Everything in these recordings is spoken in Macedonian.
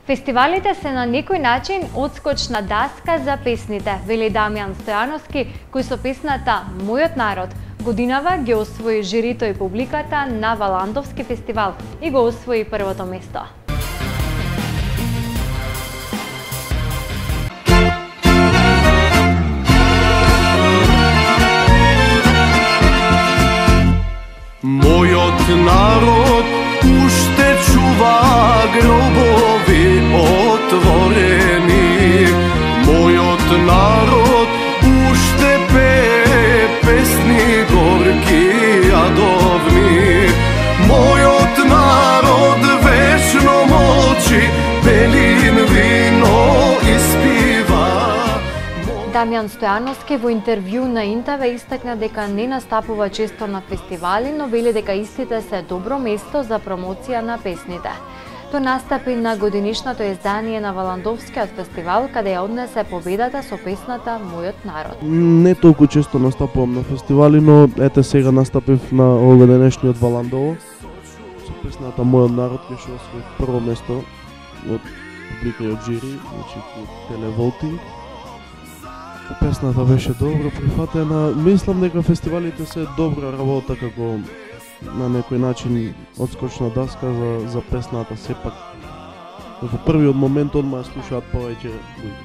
Фестивалите се на некој начин одскочна даска за песните, вели Дамјан Стојановски, кој со песната Мојот народ годинава ги освои жирито и публиката на Валандовски фестивал и го освои првото место. Мојот народ уште чува гробови отворени. Мојот народ уште пее песни горки јадовни. Мојот народ вечно молчи, белин вино испива. Дамјан Стојановски во интервју на Интаве истакна дека не настапува често на фестивали, но вели дека истите се добро место за промоција на песните. Тој настапи на годинишното издание на Валандовскиот фестивал, каде ја однесе победата со песната Мојот народ. Не толку често настапувам на фестивали, но ете сега настапив на овогоденешниот Валандово со песната Мојот народ, кој што освои прво место од публика и од жири, значи телеволти. Песната беше добро прифатена. Мислам дека фестивалите се добра работа како на некој начин одскочна даска за песната, сепак во првиот момент одма слушаат повеќе луѓе.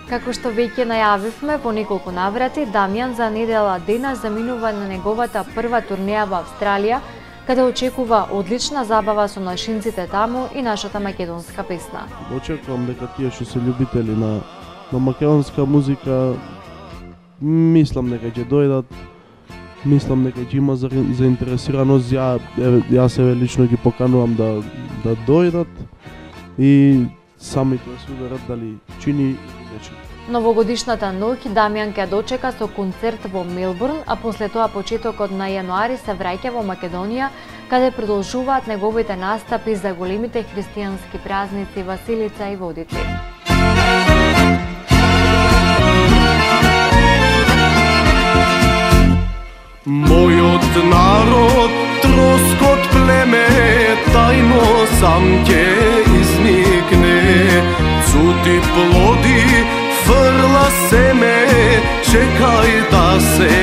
Како што веќе најавивме во неколку наврати, Дамјан за недела дена заминува на неговата прва турнеја во Австралија, каде очекува одлична забава со нашинците таму и нашата македонска песна. Очекувам дека тие што се љубители на македонска музика, мислам дека ќе дојдат, мислам дека ќе има заинтересираност. Јас себе лично ги поканувам да дојдат и самите се уверат дали чини или не чини. Новогодишната ноќ Дамјан ќе дочека со концерт во Мелбурн, а после тоа почетокот на јануари се враќа во Македонија, каде продолжуваат неговите настапи за големите христијански празници Василица и Водици. Мојот народ, троскот племе, тајно сам ќе изникне. Цути плоди, фрла семе, чекај да се